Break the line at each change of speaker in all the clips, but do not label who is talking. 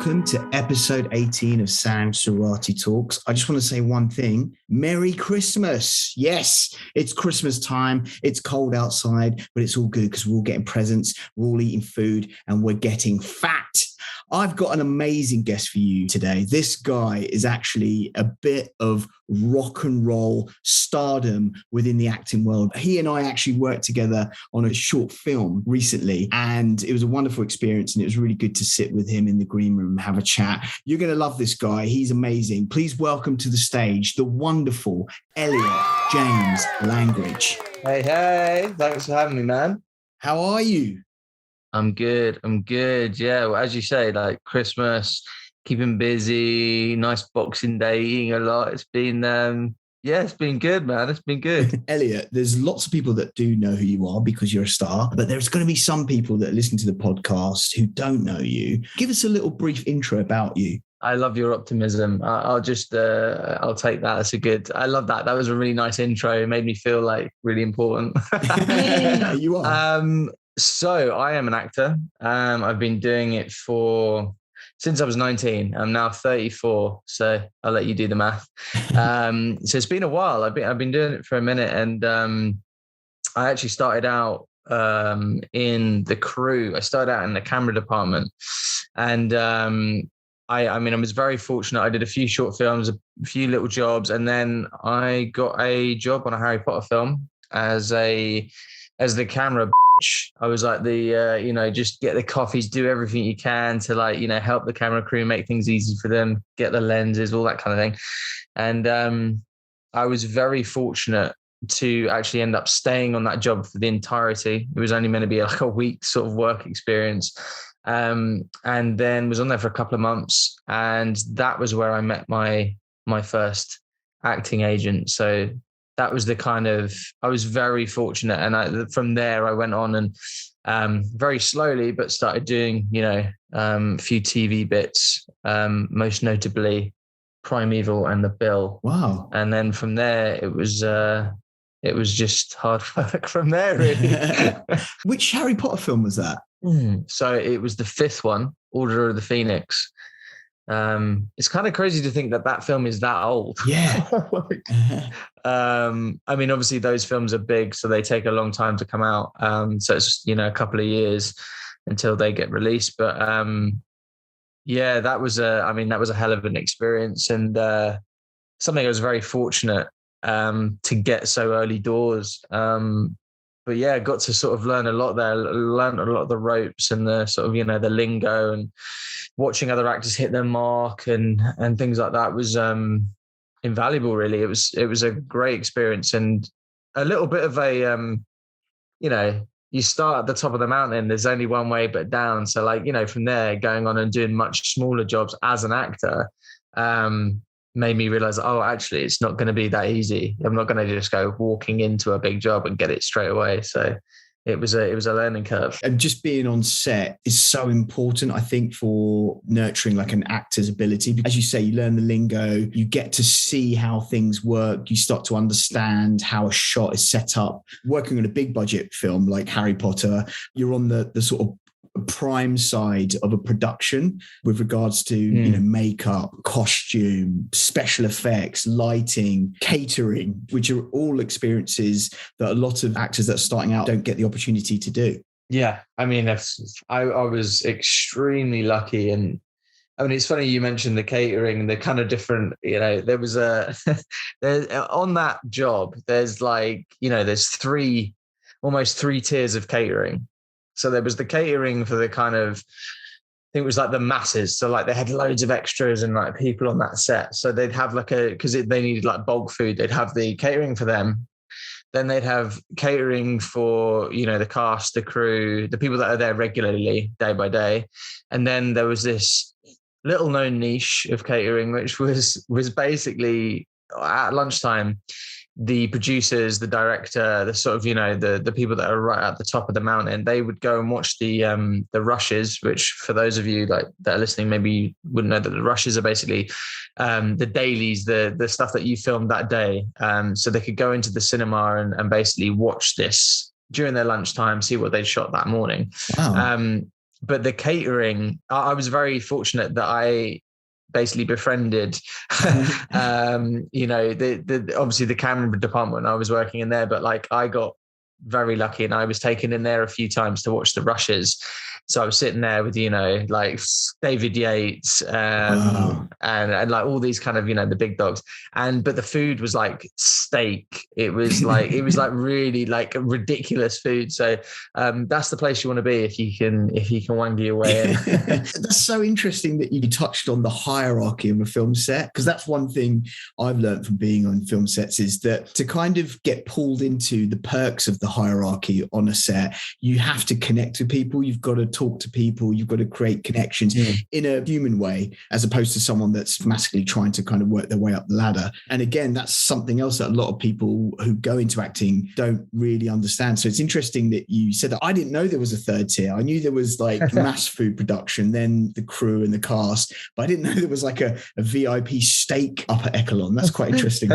welcome to episode 18 of Sanj Surati Talks. I just want to say one thing. Merry Christmas. Yes, it's Christmas time. It's cold outside, but it's all good because we're all getting presents, we're all eating food, and we're getting fat. I've got an amazing guest for you today. This guy is actually a bit of rock and roll stardom within the acting world. He and I actually worked together on a short film recently, and it was a wonderful experience, and it was really good to sit with him in the green room and have a chat. You're going to love this guy. He's amazing. Please welcome to the stage the wonderful Elliot James Langridge.
Hey, thanks for having me, man.
How are you?
I'm good. Yeah, well, as you say, like Christmas, keeping busy, nice Boxing Day, eating a lot. It's been, it's been good, man. It's been good.
Elliot, there's lots of people that do know who you are because you're a star, but there's going to be some people that listen to the podcast who don't know you. Give us a little brief intro about you.
I love your optimism. I'll take that. That's a good, I love that. That was a really nice intro. It made me feel like really important.
You are.
So I am an actor. I've been doing it since I was 19. I'm now 34. So I'll let you do the math. So it's been a while. I've been doing it for a minute, and I actually started out in the crew. I started out in the camera department, and I was very fortunate. I did a few short films, a few little jobs, and then I got a job on a Harry Potter film as the camera. I was like just get the coffees, do everything you can to help the camera crew, make things easy for them, get the lenses, all that kind of thing. And I was very fortunate to actually end up staying on that job for the entirety. It was only meant to be like a week sort of work experience. And then was on there for a couple of months. And that was where I met my first acting agent. So that was I was very fortunate. And from there I went on and very slowly, but started doing, a few TV bits, most notably Primeval and The Bill.
Wow.
And then from there, it was just hard work from there, really.
Which Harry Potter film was that?
So it was the fifth one, Order of the Phoenix. It's kind of crazy to think that film is that old.
Yeah.
Obviously those films are big, so they take a long time to come out. So it's just, a couple of years until they get released. But that was a hell of an experience, and something I was very fortunate to get so early doors. But yeah, got to sort of learn a lot there, learned a lot of the ropes and the sort of, the lingo, and watching other actors hit their mark and things like that was invaluable, really. It was a great experience, and a little bit of a, you start at the top of the mountain, there's only one way but down. So from there, going on and doing much smaller jobs as an actor, made me realize, actually, it's not going to be that easy. I'm not going to just go walking into a big job and get it straight away. So it was a learning curve.
And just being on set is so important, I think, for nurturing like an actor's ability. As you say, you learn the lingo, you get to see how things work. You start to understand how a shot is set up. Working on a big budget film like Harry Potter, you're on the sort of prime side of a production with regards to makeup, costume, special effects, lighting, catering, which are all experiences that a lot of actors that are starting out don't get the opportunity to do.
Yeah, I was extremely lucky. And it's funny you mentioned the catering, the kind of different, there was on that job, there's there's almost three tiers of catering. So there was the catering for the kind of, I think it was like the masses. So they had loads of extras and people on that set. So they'd have because they needed bulk food. They'd have the catering for them. Then they'd have catering for, the cast, the crew, the people that are there regularly day by day. And then there was this little known niche of catering, which was basically at lunchtime, the producers, the director, the sort of, the people that are right at the top of the mountain, they would go and watch the rushes, which for those of you that are listening, maybe you wouldn't know that the rushes are basically the dailies, the stuff that you filmed that day. So they could go into the cinema and basically watch this during their lunchtime, see what they'd shot that morning.
Wow.
but the catering, I was very fortunate that I basically befriended, you know, the obviously the camera department I was working in there, but like I got very lucky and I was taken in there a few times to watch the rushes. So I was sitting there with, you know, like David Yates
Wow.
and like all these kind of, you know, the big dogs. But the food was like steak. It was like really like ridiculous food. So that's the place you want to be if you can wangle your way in.
That's so interesting that you touched on the hierarchy of a film set, because that's one thing I've learned from being on film sets, is that to kind of get pulled into the perks of the hierarchy on a set, you have to connect with people. You've got to talk to people. You've got to create connections in a human way, as opposed to someone that's massively trying to kind of work their way up the ladder. And again, that's something else that a lot of people who go into acting don't really understand. So it's interesting that you said that. I didn't know there was a third tier. I knew there was like mass food production, then the crew and the cast, but I didn't know there was like a VIP steak upper echelon. That's quite interesting.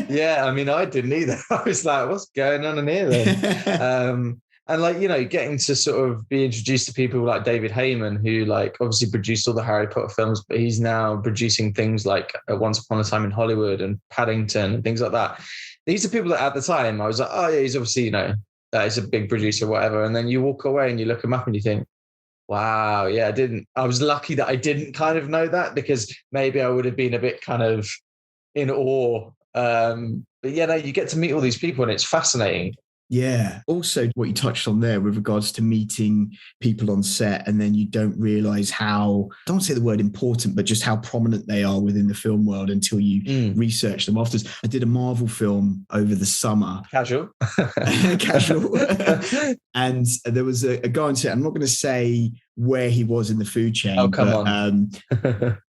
Yeah, I mean, I didn't either. I was like, what's going on in here then? And like, you know, getting to sort of be introduced to people like David Heyman, who like obviously produced all the Harry Potter films, but he's now producing things like Once Upon a Time in Hollywood and Paddington and things like that. These are people that at the time I was like, oh yeah, he's obviously, you know, he's a big producer, whatever. And then you walk away and you look him up and you think, wow, yeah, I was lucky that I didn't kind of know that, because maybe I would have been a bit kind of in awe. But yeah, no, you get to meet all these people and it's fascinating.
Yeah. Also, what you touched on there with regards to meeting people on set, and then you don't realize how, I don't want to say the word important, but just how prominent they are within the film world until you research them afterwards. I did a Marvel film over the summer.
Casual.
Casual. And there was a guy on set. I'm not going to say where he was in the food chain.
Oh, come on.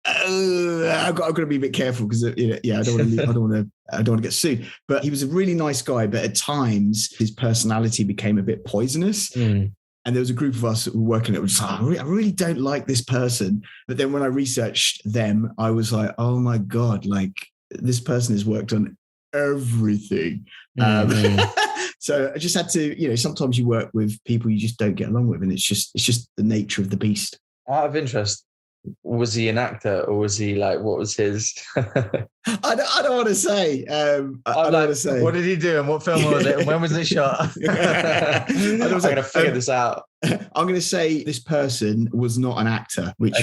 I've got to be a bit careful because I don't want to get sued. But he was a really nice guy, but at times his personality became a bit poisonous. And there was a group of us that were working it. Was like, I really don't like this person. But then when I researched them, I was like, oh my God, like this person has worked on everything. So I just had to, you know, sometimes you work with people you just don't get along with, and it's just the nature of the beast.
Out of interest, was he an actor, or was he like, what was his?
I don't want to say. I don't want to say.
What did he do and what film was it and when was it shot? I'm going to figure this out.
I'm going to say this person was not an actor, which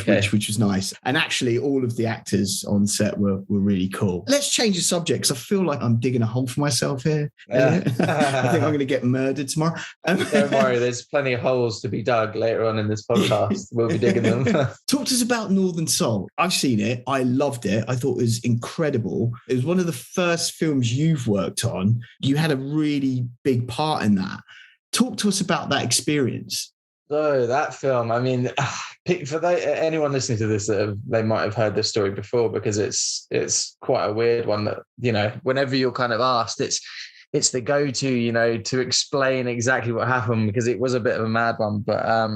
was nice. And actually, all of the actors on set were really cool. Let's change the subject, because I feel like I'm digging a hole for myself here. I think I'm going to get murdered tomorrow.
Don't worry, there's plenty of holes to be dug later on in this podcast. We'll be digging them.
Talk to us about Northern Soul. I've seen it. I loved it. I thought it was incredible. It was one of the first films you've worked on. You had a really big part in that. Talk to us about that experience.
So that film, I mean, for anyone listening to this, they might have heard this story before, because it's quite a weird one that, you know, whenever you're kind of asked, it's the go-to, you know, to explain exactly what happened, because it was a bit of a mad one. But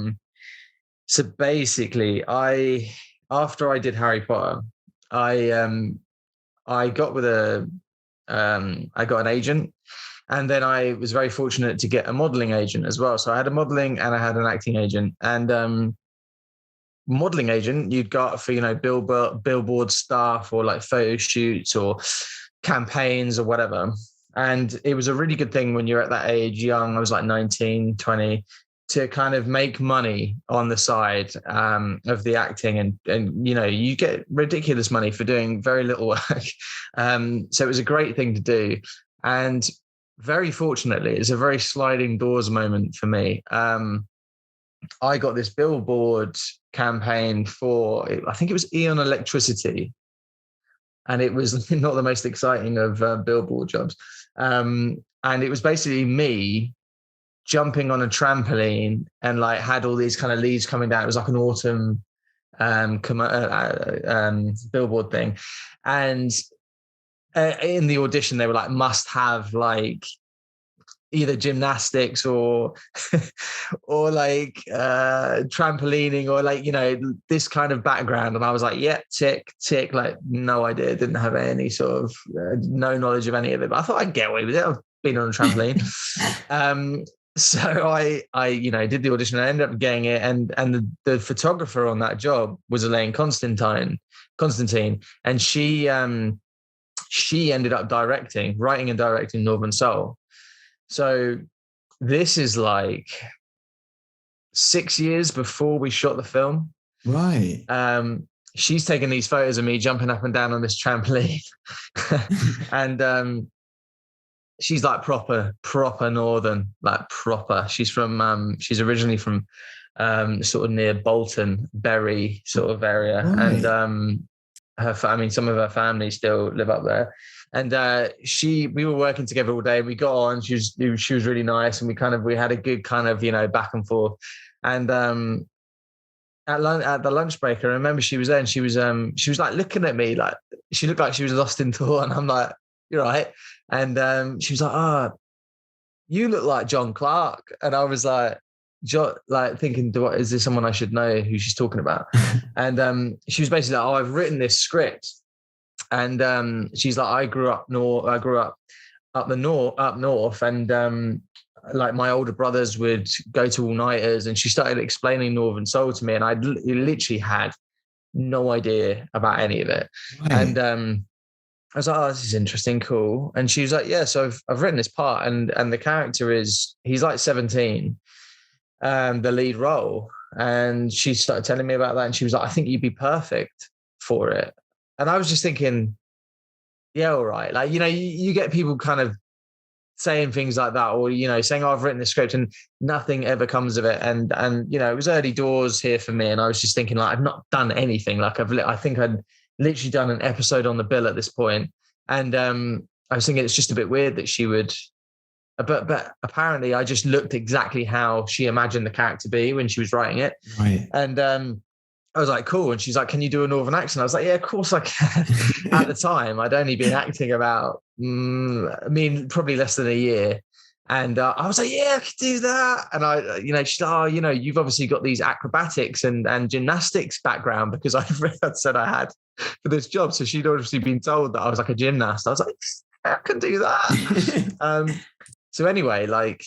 so basically, after I did Harry Potter, I got I got an agent. And then I was very fortunate to get a modeling agent as well. So I had a modeling and I had an acting agent. And modeling agent you'd got for, you know, billboard stuff or like photo shoots or campaigns or whatever. And it was a really good thing when you're at that age, young, I was like 19, 20, to kind of make money on the side of the acting. And, you know, you get ridiculous money for doing very little work. So it was a great thing to do. And very fortunately, it's a very sliding doors moment for me. I got this billboard campaign for, I think it was Eon Electricity. And it was not the most exciting of billboard jobs. And it was basically me jumping on a trampoline and like had all these kind of leaves coming down. It was like an autumn billboard thing. And in the audition, they were like, must have like either gymnastics or or like trampolining or like, you know, this kind of background. And I was like, yeah, tick, like no idea, didn't have any sort of no knowledge of any of it, but I thought I'd get away with it. I've been on a trampoline. So I did the audition. I ended up getting it, and the photographer on that job was Elaine Constantine, and she ended up writing and directing Northern Soul. So this is like 6 years before we shot the film.
Right.
She's taking these photos of me jumping up and down on this trampoline. And she's like proper Northern, like proper. She's she's originally from sort of near Bolton, Bury sort of area. Right. And some of her family still live up there. And we were working together all day. We got on. She was really nice, and we had a good kind of back and forth. And at the lunch break, I remember she was there, and she was like looking at me, like she looked like she was lost in thought. And I'm like, "You're right." And she was like, "Oh, you look like John Clark." And I was like, thinking, is this someone I should know who she's talking about? And she was basically like, "Oh, I've written this script." And she's like, I grew up up north, and like my older brothers would go to all-nighters, and she started explaining Northern Soul to me, and I literally had no idea about any of it. Right. And I was like, "Oh, this is interesting, cool." And she was like, "Yeah, so I've written this part, and the character he's like 17, the lead role." And she started telling me about that, and she was like, "I think you'd be perfect for it." And I was just thinking, yeah, all right. Like, you get people kind of saying things like that, or, saying, "Oh, I've written this script," and nothing ever comes of it. And it was early doors here for me. And I was just thinking, like, I've not done anything. Like I think I'd literally done an episode on the bill at this point. And I was thinking it's just a bit weird that she would, but apparently I just looked exactly how she imagined the character to be when she was writing it.
Right.
And I was like, "Cool." And she's like, "Can you do a Northern accent?" I was like, "Yeah, of course I can." At the time, I'd only been acting about, probably less than a year. And I was like, "Yeah, I could do that." And she's like, "Oh, you've obviously got these acrobatics and gymnastics background," because I said I had for this job. So she'd obviously been told that I was like a gymnast. I was like, "I can do that." So anyway, like,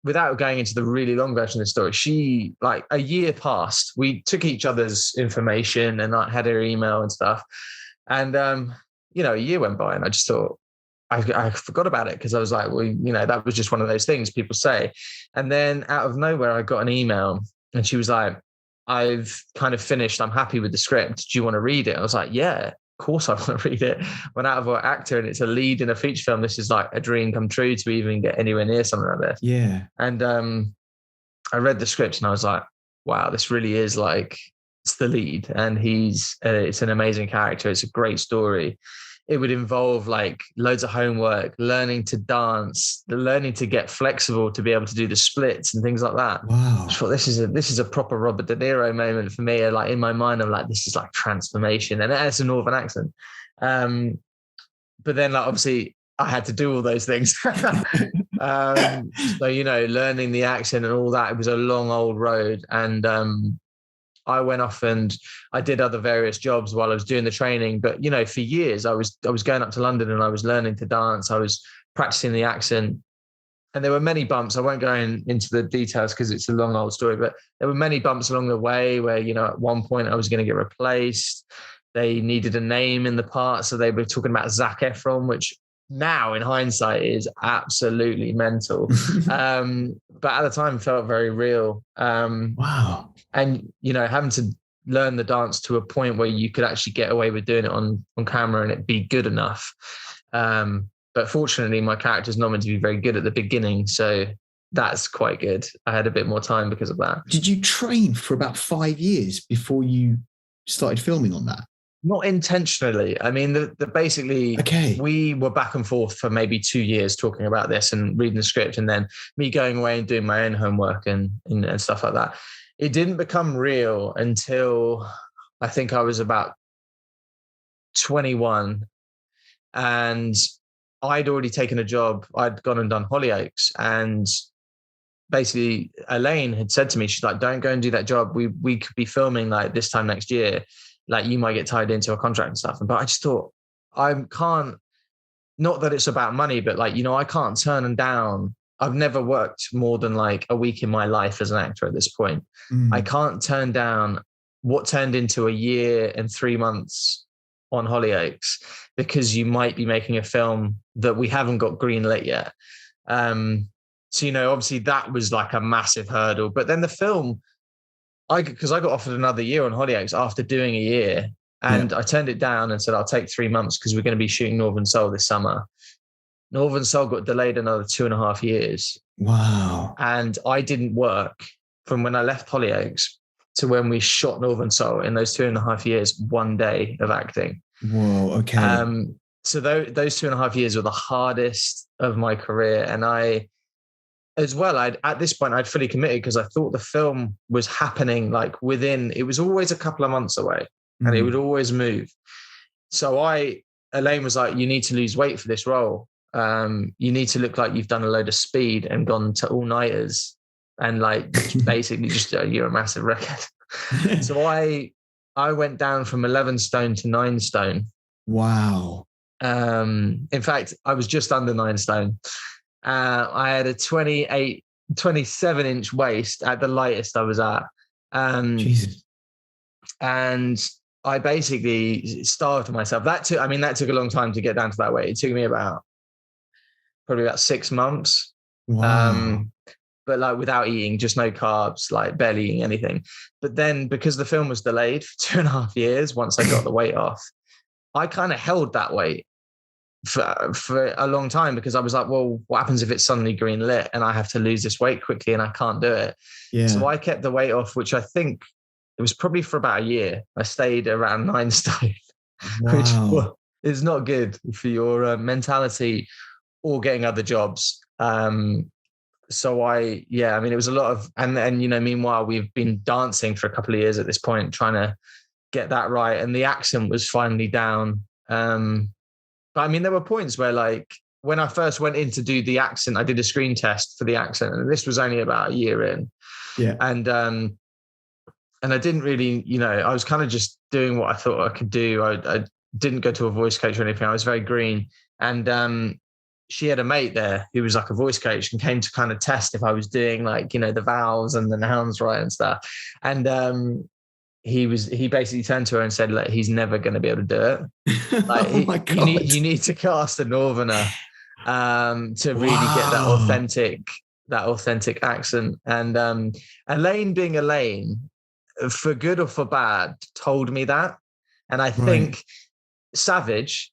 without going into the really long version of the story, she, like, a year passed. We took each other's information and I had her email and stuff. And, a year went by, and I just thought, I forgot about it, because I was like, well, that was just one of those things people say. And then out of nowhere, I got an email, and she was like, "I've kind of finished. I'm happy with the script. Do you want to read it?" I was like, "Yeah, of course I want to read it." Went out of our actor, and it's a lead in a feature film. This is like a dream come true to even get anywhere near something like this.
Yeah.
And I read the script, and I was like, wow, this really is like, it's the lead, and it's an amazing character. It's a great story. It would involve like loads of homework, learning to dance, learning to get flexible to be able to do the splits and things like that.
Wow.
I thought this is a proper Robert De Niro moment for me. Like, in my mind, I'm like, this is like transformation, and it's a Northern accent. But then, like, obviously I had to do all those things. So, learning the accent and all that, it was a long old road. And I went off and I did other various jobs while I was doing the training. But, for years I was going up to London, and I was learning to dance. I was practicing the accent, and there were many bumps. I won't go into the details because it's a long old story, but there were many bumps along the way where, at one point I was going to get replaced. They needed a name in the part. So they were talking about Zac Efron, which now in hindsight is absolutely mental. But at the time felt very real.
Wow.
And, having to learn the dance to a point where you could actually get away with doing it on camera and it be good enough. But fortunately, my character's not meant to be very good at the beginning. So that's quite good. I had a bit more time because of that.
Did you train for about 5 years before you started filming on that?
Not intentionally. I mean, basically, we were back and forth for maybe 2 years talking about this and reading the script, and then me going away and doing my own homework and stuff like that. It didn't become real until I think I was about 21, and I'd already taken a job. I'd gone and done Hollyoaks, and basically Elaine had said to me, she's like, "Don't go and do that job. We could be filming like this time next year. Like, you might get tied into a contract and stuff." But I just thought, I can't, not that it's about money, but like, I can't turn down I've never worked more than like a week in my life as an actor at this point. I can't turn down what turned into a year and 3 months on Hollyoaks, because you might be making a film that we haven't got greenlit yet. So, obviously that was like a massive hurdle. But then the film, because I got offered another year on Hollyoaks after doing a year, and I turned it down and said, I'll take 3 months because we're going to be shooting Northern Soul this summer. Northern Soul got delayed another 2.5 years.
Wow.
And I didn't work from when I left Hollyoaks to when we shot Northern Soul in those 2.5 years, one day of acting.
Whoa, okay.
So those 2.5 years were the hardest of my career. And at this point, I'd fully committed because I thought the film was happening like it was always a couple of months away and it would always move. So Elaine was like, you need to lose weight for this role. You need to look like you've done a load of speed and gone to all-nighters and like basically just you're a massive record. So I went down from 11 stone to 9 stone.
Wow.
In fact, I was just under 9 stone. I had a 27-inch waist at the lightest I was at.
Jesus.
And I basically starved myself. That took a long time to get down to that weight. It took me probably about 6 months.
Wow.
But like without eating, just no carbs, like barely eating anything. But then because the film was delayed for 2.5 years, once I got the weight off, I kind of held that weight for a long time because I was like, well, what happens if it's suddenly green lit and I have to lose this weight quickly and I can't do it? Yeah. So I kept the weight off, which I think it was probably for about a year. I stayed around 9 stone, which is not good for your mentality or getting other jobs. So it was a lot of, and meanwhile, we've been dancing for a couple of years at this point, trying to get that right. And the accent was finally down. But I mean, there were points where like, when I first went in to do the accent, I did a screen test for the accent, and this was only about a year in. Yeah. And I didn't really, I was kind of just doing what I thought I could do. I didn't go to a voice coach or anything. I was very green. And she had a mate there who was like a voice coach and came to kind of test if I was doing like, the vowels and the nouns right and stuff. And he basically turned to her and said, like, he's never going to be able to do it. Like,
oh my God.
You need to cast a Northerner to really get that authentic accent. And Elaine, being Elaine, for good or for bad, told me that. And I think savage,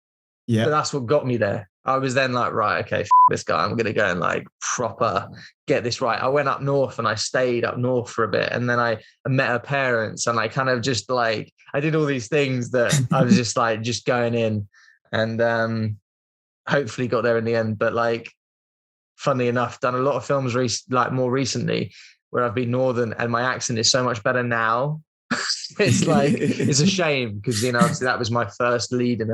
but that's what got me there. I was then like, right, okay, this guy, I'm going to go and like proper get this right. I went up north and I stayed up north for a bit. And then I met her parents and I kind of just like, I did all these things that I was just like, just going in and hopefully got there in the end. But like, funnily enough, done a lot of films more recently where I've been Northern and my accent is so much better now. It's like, it's a shame because, obviously that was my first lead in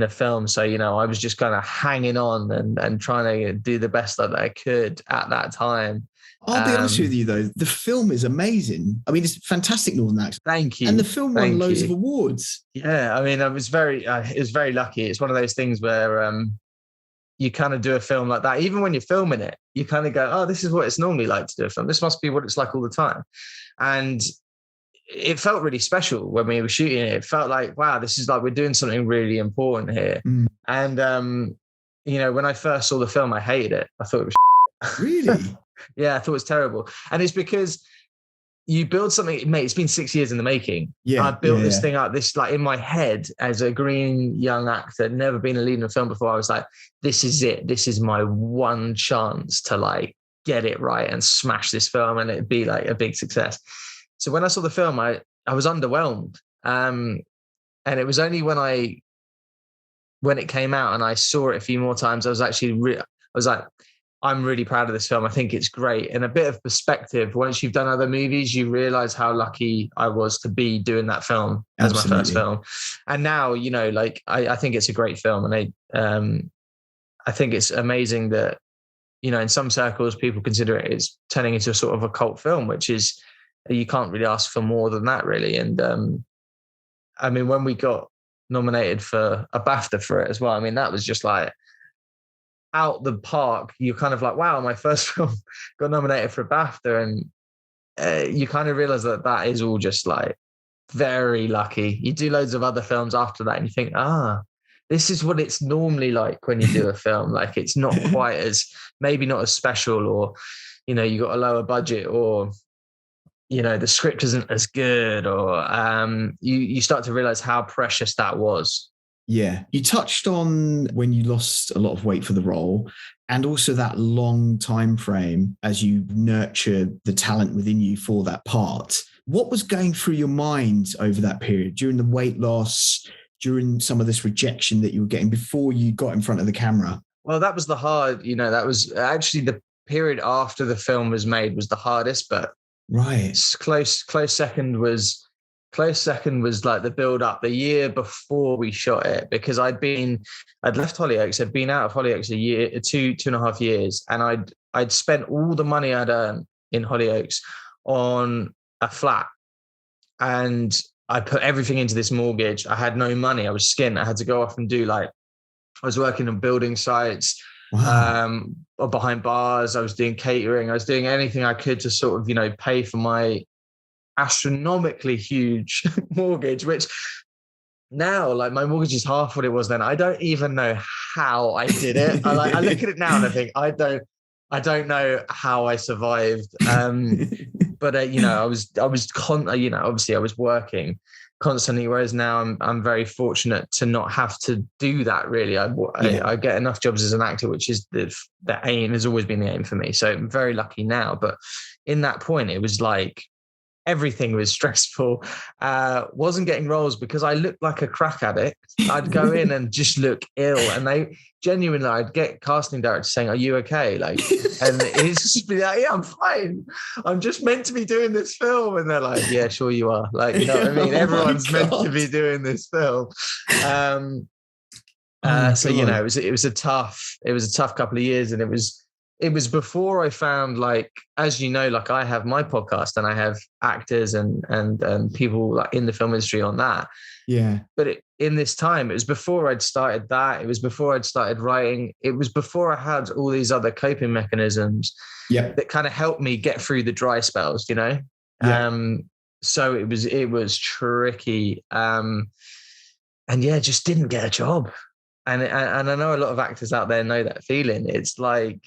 a film. So, I was just kind of hanging on and trying to do the best that I could at that time.
I'll be honest with you though, the film is amazing. I mean, it's fantastic Northern accent.
Thank you.
And the film won loads of awards.
Yeah. I mean, it was very lucky. It's one of those things where you kind of do a film like that. Even when you're filming it, you kind of go, oh, this is what it's normally like to do a film. This must be what it's like all the time. And it felt really special when we were shooting it. It felt like, wow, this is like, we're doing something really important here. And, when I first saw the film, I hated it. I thought it was
really?
Yeah, I thought it was terrible. And it's because you build something, mate, it's been 6 years in the making. Yeah. I built this thing up, this like in my head as a green young actor, never been a lead in a film before. I was like, this is it. This is my one chance to like get it right and smash this film and it'd be like a big success. So when I saw the film, I was underwhelmed. And it was only when it came out and I saw it a few more times, I was actually, I was like, I'm really proud of this film. I think it's great. And a bit of perspective, once you've done other movies, you realize how lucky I was to be doing that film as my first film. And now, like, I think it's a great film. And I think it's amazing that, in some circles, people consider it as turning into a sort of a cult film, which is, you can't really ask for more than that, really. And I mean, when we got nominated for a BAFTA for it as well, I mean, that was just like out the park. You're kind of like, wow, my first film got nominated for a BAFTA, and you kind of realize that is all just like very lucky. You do loads of other films after that, and you think, this is what it's normally like when you do a film. Like, it's not quite as, maybe not as special, or, you got a lower budget, or, the script isn't as good, or you start to realize how precious that was.
Yeah. You touched on when you lost a lot of weight for the role, and also that long time frame as you nurture the talent within you for that part. What was going through your mind over that period, during the weight loss, during some of this rejection that you were getting before you got in front of the camera?
Well, that was the hard, that was actually the period after the film was made was the hardest, but
right.
Close second was like the build up the year before we shot it, because I'd left Hollyoaks, I'd been out of Hollyoaks a year, 2.5 years, and I'd spent all the money I'd earned in Hollyoaks on a flat, and I put everything into this mortgage. I had no money. I was skint. I had to go off and I was working on building sites, or behind bars. I was doing catering. I was doing anything I could to sort of, pay for my astronomically huge mortgage, which now, like, my mortgage is half what it was then. I don't even know how I did it. I look at it now and I think, I don't know how I survived. But obviously I was working constantly, whereas now I'm very fortunate to not have to do that. Really, I get enough jobs as an actor, which is the aim, has always been the aim for me. So I'm very lucky now. But in that point, it was like everything was stressful. Wasn't getting roles because I looked like a crack addict. I'd go in and just look ill, and they genuinely, I'd get casting directors saying, "Are you okay?" Like, and it's just be like, "Yeah, I'm fine. I'm just meant to be doing this film." And they're like, "Yeah, sure you are." Like, you know what I mean? Everyone's meant to be doing this film. So it was a tough couple of years, and it was before I found, like, as you know, like, I have my podcast and I have actors and people like in the film industry on that.
Yeah.
But in this time, it was before I'd started that. It was before I'd started writing. It was before I had all these other coping mechanisms that kind of helped me get through the dry spells, Yeah. So it was tricky. And just didn't get a job. And I know a lot of actors out there know that feeling. It's like,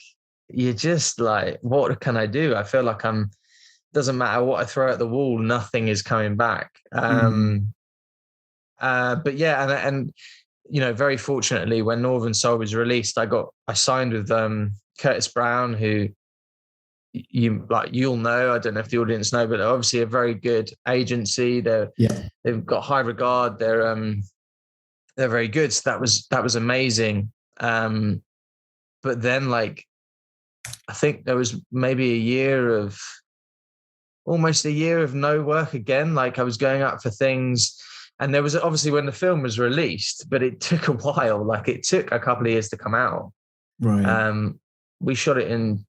you're just like, what can I do? I feel like doesn't matter what I throw at the wall, nothing is coming back. But yeah, and very fortunately, when Northern Soul was released, I signed with Curtis Brown, who you'll know. I don't know if the audience know, but they're obviously a very good agency. They've got high regard. They're very good. So that was amazing. But then, like, I think there was maybe almost a year of no work again. Like, I was going up for things, and there was obviously when the film was released, but it took a while. Like, it took a couple of years to come out.
Right.
We shot it in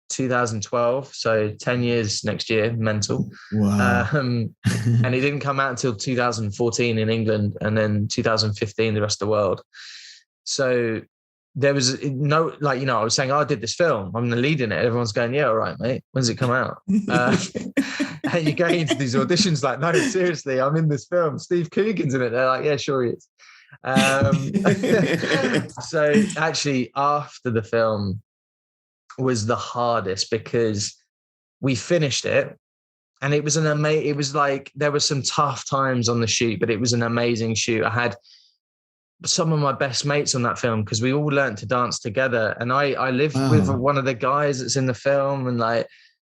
2012, so 10 years next year. Mental.
Wow.
And it didn't come out until 2014 in England, and then 2015 the rest of the world. So there was no, like, I was saying, I did this film, I'm the lead in it. Everyone's going, yeah, all right, mate. When's it come out? And you're going into these auditions like, no, seriously, I'm in this film. Steve Coogan's in it. They're like, yeah, sure he is. So actually, after the film was the hardest, because we finished it, and it was it was like, there were some tough times on the shoot, but it was an amazing shoot. I had some of my best mates on that film, because we all learned to dance together, and I lived with one of the guys that's in the film, and like,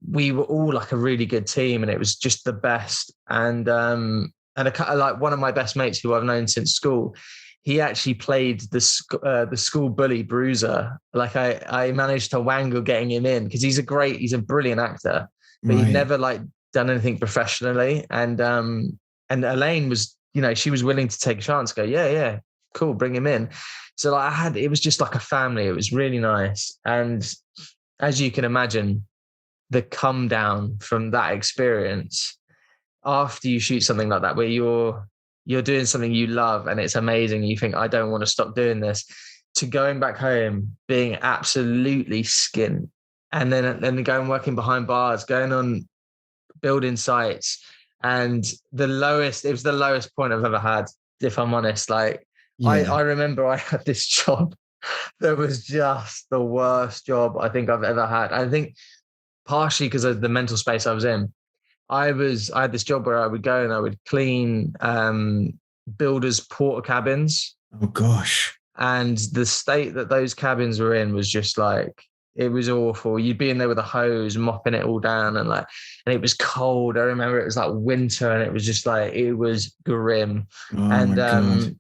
we were all like a really good team, and it was just the best. And like, one of my best mates, who I've known since school, he actually played the school bully Bruiser. Like, I managed to wangle getting him in, because he's a brilliant actor, but he'd never like done anything professionally. And Elaine was, she was willing to take a chance, go, yeah, cool, bring him in. So like, it was just like a family. It was really nice. And as you can imagine, the come down from that experience after you shoot something like that, where you're doing something you love and it's amazing, you think, I don't want to stop doing this, to going back home, being absolutely skint, and then going working behind bars, going on building sites, and it was the lowest point I've ever had, if I'm honest. Like, I remember I had this job that was just the worst job I think I've ever had. I think partially because of the mental space I was in. I had this job where I would go and I would clean builders' porta cabins.
Oh gosh.
And the state that those cabins were in was just like, it was awful. You'd be in there with a hose, mopping it all down, and it was cold. I remember it was like winter, and it was just like, it was grim.
Oh my God.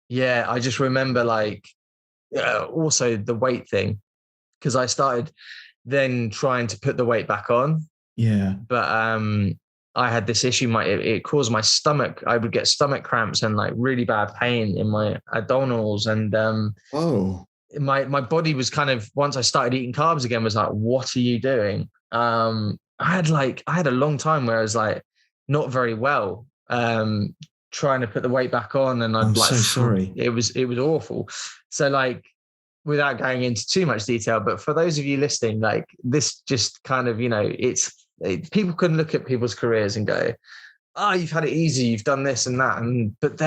Yeah, I just remember also the weight thing, because I started then trying to put the weight back on.
Yeah.
But I had this issue. It caused my stomach. I would get stomach cramps and like really bad pain in my abdominals. And my body was kind of, once I started eating carbs again, was like, what are you doing? I had a long time where I was like not very well, trying to put the weight back on, and
I'm so sorry.
It was awful. So like, without going into too much detail, but for those of you listening, like, this just kind of, people can look at people's careers and go, oh, you've had it easy, you've done this and that, but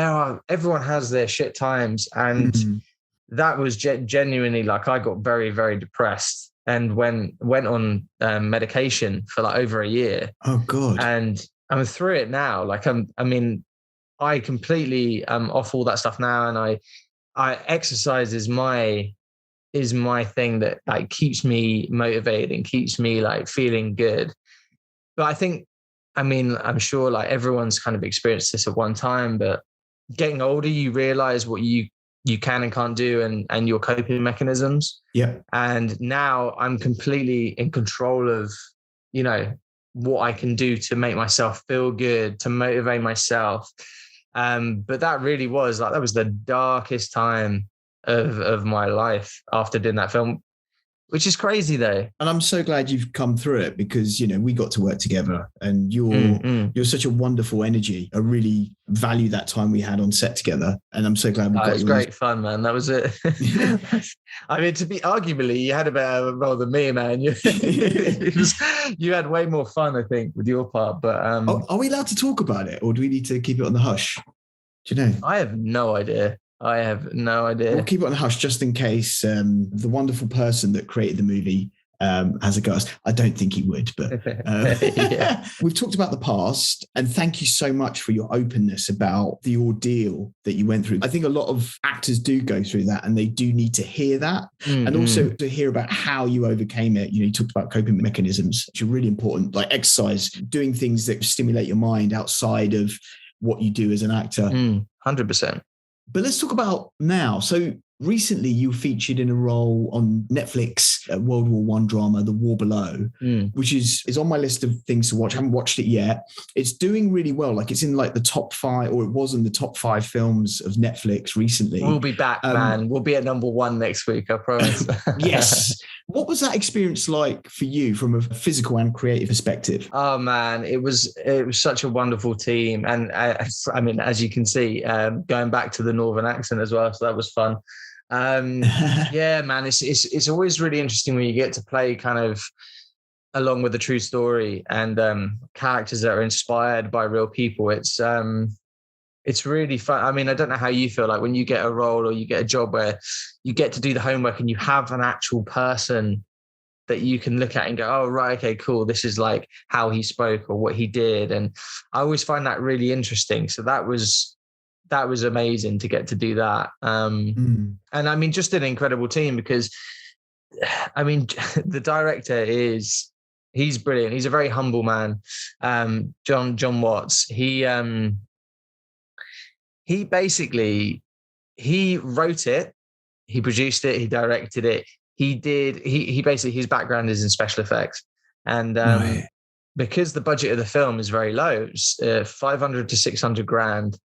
everyone has their shit times, and that was genuinely like, I got very, very depressed and went on medication for like over a year.
Oh God.
And I'm through it now. Like, I completely off all that stuff now, and I exercise is my thing that like keeps me motivated and keeps me like feeling good. But I think, I'm sure like everyone's kind of experienced this at one time, but getting older, you realize what you can and can't do, and your coping mechanisms.
Yeah. And
now I'm completely in control of, what I can do to make myself feel good, to motivate myself. But that really was that was the darkest time of my life after doing that film, which is crazy though.
And I'm so glad you've come through it, because, we got to work together, and you're such a wonderful energy. I really value that time we had on set together. And I'm so glad we got you.
It was great fun, man. That was it. To be arguably, you had a better role than me, man. You had way more fun, I think, with your part. But
are we allowed to talk about it, or do we need to keep it on the hush? Do you know?
I have no idea. We'll
keep it on the hush just in case the wonderful person that created the movie has a ghost. I don't think he would, but
yeah.
We've talked about the past, and thank you so much for your openness about the ordeal that you went through. I think a lot of actors do go through that, and they do need to hear that, and also to hear about how you overcame it. You talked about coping mechanisms, which are really important, like exercise, doing things that stimulate your mind outside of what you do as an actor.
100%.
But let's talk about now. So recently you featured in a role on Netflix, World War I drama, The War Below, which is on my list of things to watch. I haven't watched it yet. It's doing really well. Like, it's in like the top 5, or it was in the top 5 films of Netflix recently.
We'll be back, man. We'll be at number 1 next week, I promise.
Yes. What was that experience like for you from a physical and creative perspective?
Oh man, it was such a wonderful team. And as you can see, going back to the Northern accent as well. So that was fun. Yeah, man, it's always really interesting when you get to play kind of along with the true story and characters that are inspired by real people. It's really fun. I don't know how you feel like when you get a role or you get a job where you get to do the homework and you have an actual person that you can look at and go, oh, right, okay, cool. This is like how he spoke or what he did. And I always find that really interesting. So that was amazing to get to do that. And just an incredible team, because the director he's brilliant. He's a very humble man. John Watts. He basically, he wrote it, he produced it, he directed it. He basically, his background is in special effects. And because the budget of the film is very low, it's 500 to 600 grand.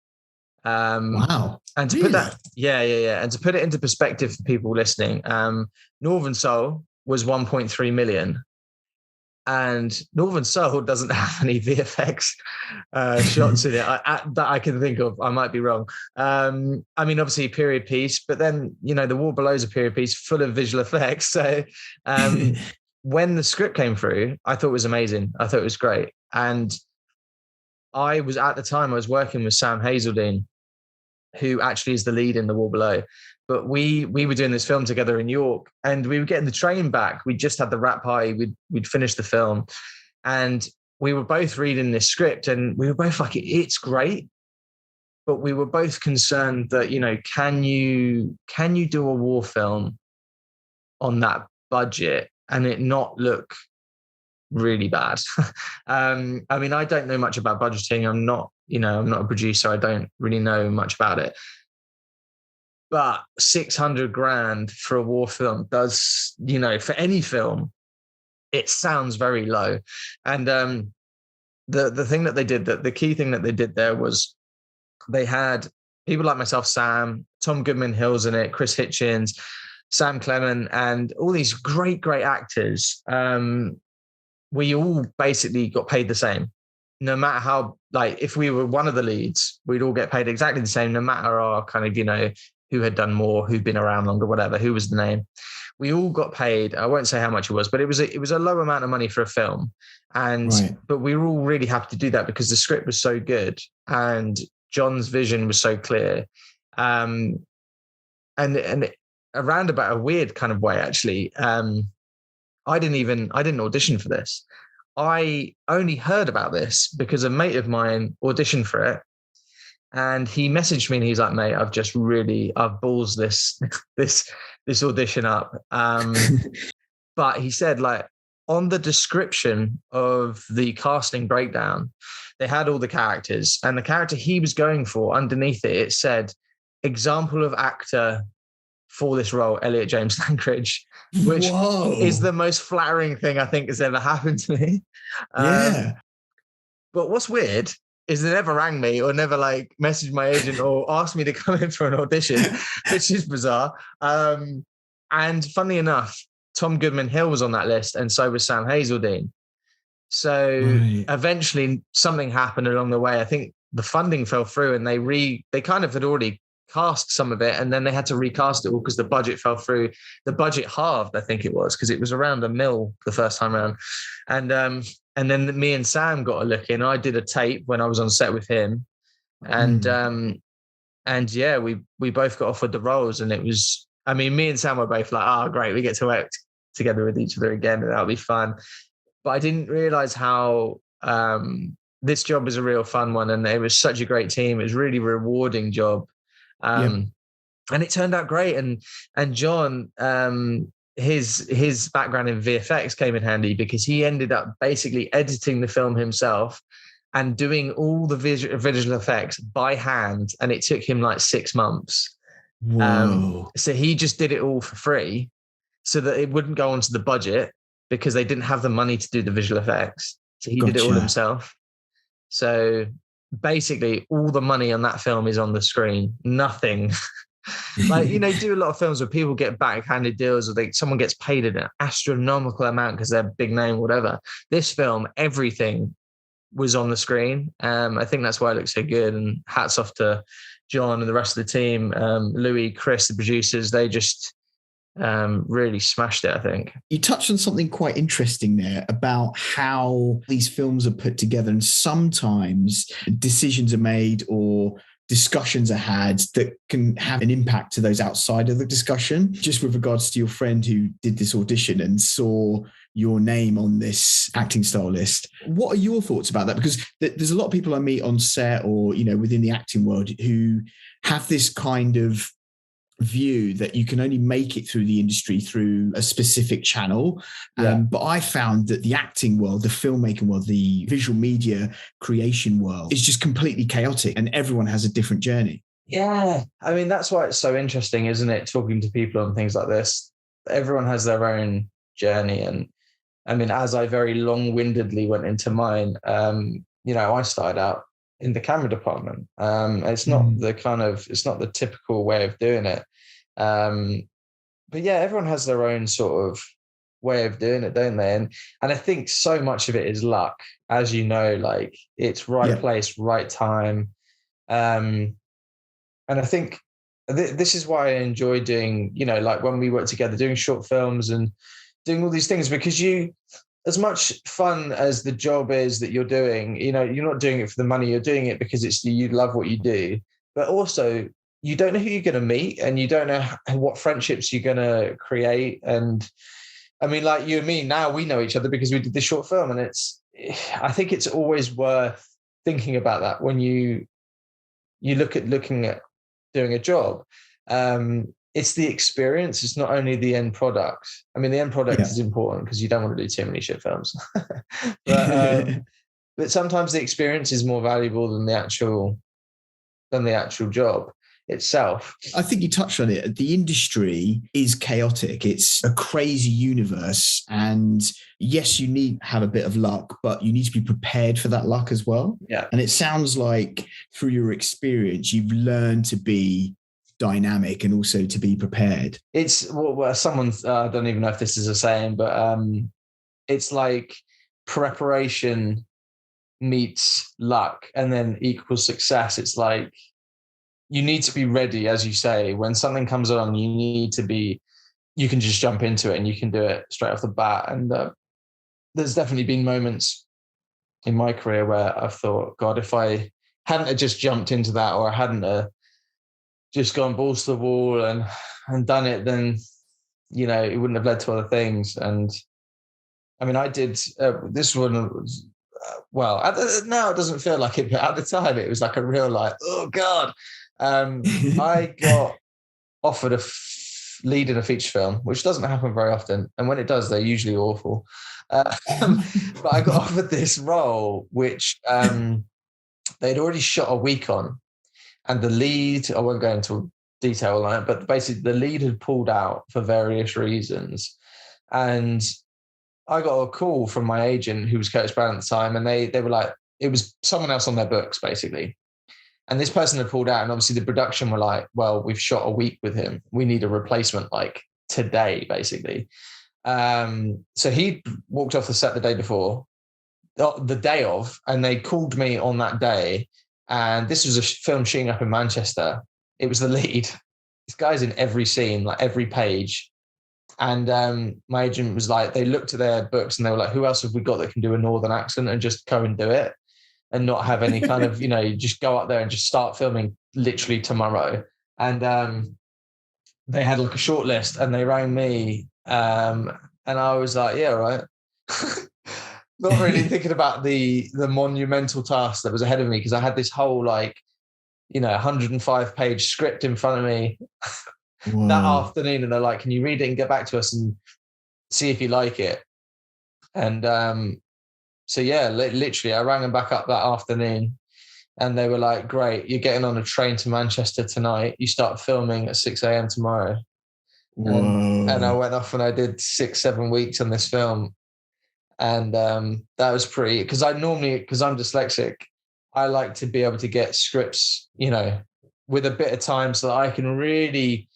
Wow.
And to put that, and to put it into perspective for people listening, Northern Soul was 1.3 million. And Northern Soul doesn't have any VFX shots in it that I can think of. I might be wrong. I mean, obviously period piece, but then, The War Below is a period piece full of visual effects. So when the script came through, I thought it was amazing. I thought it was great. And I was working with Sam Hazeldine, who actually is the lead in The War Below. But we were doing this film together in York, and we were getting the train back. We just had the wrap party. We'd finished the film, and we were both reading this script, and we were both like, it's great. But we were both concerned that, can you do a war film on that budget and it not look really bad? I mean, I don't know much about budgeting. I'm not a producer. I don't really know much about it. But 600 grand for a war film does, for any film, it sounds very low. And the thing that they did, the key thing that they did there was they had people like myself, Sam, Tom Goodman-Hill's in it, Chris Hitchens, Sam Clement, and all these great, great actors. We all basically got paid the same. No matter how, if we were one of the leads, we'd all get paid exactly the same, no matter our kind of, who had done more, who'd been around longer, whatever, who was the name. We all got paid. I won't say how much it was, but it was a low amount of money for a film. But we were all really happy to do that because the script was so good and John's vision was so clear. And around about a weird kind of way, actually, I didn't audition for this. I only heard about this because a mate of mine auditioned for it. And he messaged me and he's like, mate, I've balls this audition up. But he said, on the description of the casting breakdown, they had all the characters, and the character he was going for, underneath it said, example of actor for this role, Elliot James Langridge, which is the most flattering thing I think has ever happened to me.
Yeah.
But what's weird is they never rang me or never messaged my agent or asked me to come in for an audition, which is bizarre. And funnily enough, Tom Goodman-Hill was on that list, and so was Sam Hazeldine. So eventually something happened along the way. I think the funding fell through, and they kind of had already cast some of it, and then they had to recast it all because the budget fell through. The budget halved, I think it was, because it was around $1 million the first time around. And then me and Sam got a look in. I did a tape when I was on set with him. And yeah, we both got offered the roles, and it was, me and Sam were both like, oh, great, we get to work together with each other again, and that'll be fun. But I didn't realize how this job was a real fun one, and it was such a great team. It was a really rewarding job. And it turned out great. And John, his background in VFX came in handy because he ended up basically editing the film himself and doing all the visual effects by hand. And it took him 6 months. So he just did it all for free so that it wouldn't go onto the budget because they didn't have the money to do the visual effects. So he did it all himself. So basically all the money on that film is on the screen. Nothing. Do a lot of films where people get backhanded deals or someone gets paid an astronomical amount because they're a big name, whatever. This film, everything was on the screen. I think that's why it looks so good. And hats off to John and the rest of the team. Louis, Chris, the producers, they just really smashed it, I think.
You touched on something quite interesting there about how these films are put together, and sometimes decisions are made or discussions are had that can have an impact to those outside of the discussion. Just with regards to your friend who did this audition and saw your name on this acting style list, what are your thoughts about that? Because there's a lot of people I meet on set or, within the acting world who have this kind of view that you can only make it through the industry through a specific channel. But I found that the acting world, the filmmaking world, the visual media creation world is just completely chaotic, and everyone has a different journey.
Yeah. That's why it's so interesting, isn't it? Talking to people on things like this, everyone has their own journey. And as I very long-windedly went into mine, I started out in the camera department. It's not it's not the typical way of doing it. But yeah, everyone has their own sort of way of doing it, don't they? And I think so much of it is luck, as you know, like it's right place, right time. And I think this is why I enjoy doing, you know, like when we work together, doing short films and doing all these things, because as much fun as the job is that you're doing, you know, you're not doing it for the money, you're doing it because you love what you do, but also you don't know who you're going to meet and you don't know what friendships you're going to create. And I mean, like you and me, now we know each other because we did this short film, and I think it's always worth thinking about that when you looking at doing a job. It's the experience. It's not only the end product. I mean, the end product is important because you don't want to do too many shit films. but sometimes the experience is more valuable than the actual job itself.
I think you touched on it. The industry is chaotic. It's a crazy universe. And yes, you need to have a bit of luck, but you need to be prepared for that luck as well.
Yeah.
And it sounds like through your experience, you've learned to be dynamic and also to be prepared.
It's someone's, I don't even know if this is a saying, but it's like preparation meets luck and then equals success. It's like, you need to be ready, as you say, when something comes on, you can just jump into it and you can do it straight off the bat. And there's definitely been moments in my career where I've thought, God, if I hadn't have just jumped into that, or I hadn't just gone balls to the wall and done it, then, you know, it wouldn't have led to other things. And I mean, I did this one. Now it doesn't feel like it, but at the time it was like a real like, oh God. I got offered a lead in a feature film, which doesn't happen very often. And when it does, they're usually awful. But I got offered this role, which they'd already shot a week on. And the lead, I won't go into detail on it, but basically the lead had pulled out for various reasons. And I got a call from my agent, who was Curtis Brown at the time, and they were like, it was someone else on their books, basically. And this person had pulled out, and obviously the production were like, well, we've shot a week with him. We need a replacement like today, basically. So he walked off the set the day before, the day of, and they called me on that day. And this was a film shooting up in Manchester. It was the lead. This guy's in every scene, like every page. And my agent was like, they looked at their books and they were like, who else have we got that can do a northern accent and just go and do it and not have any kind of, you know, just go up there and just start filming literally tomorrow. And they had like a short list and they rang me. And I was like, yeah, right. Not really thinking about the monumental task that was ahead of me, because I had this whole 105-page script in front of me that afternoon, and they're like, can you read it and get back to us and see if you like it? And so yeah, literally I rang them back up that afternoon and they were like, great, you're getting on a train to Manchester tonight, you start filming at 6 a.m. tomorrow. And I went off and I did 6-7 weeks on this film. And that was pretty, because I'm dyslexic, I like to be able to get scripts, with a bit of time so that I can really,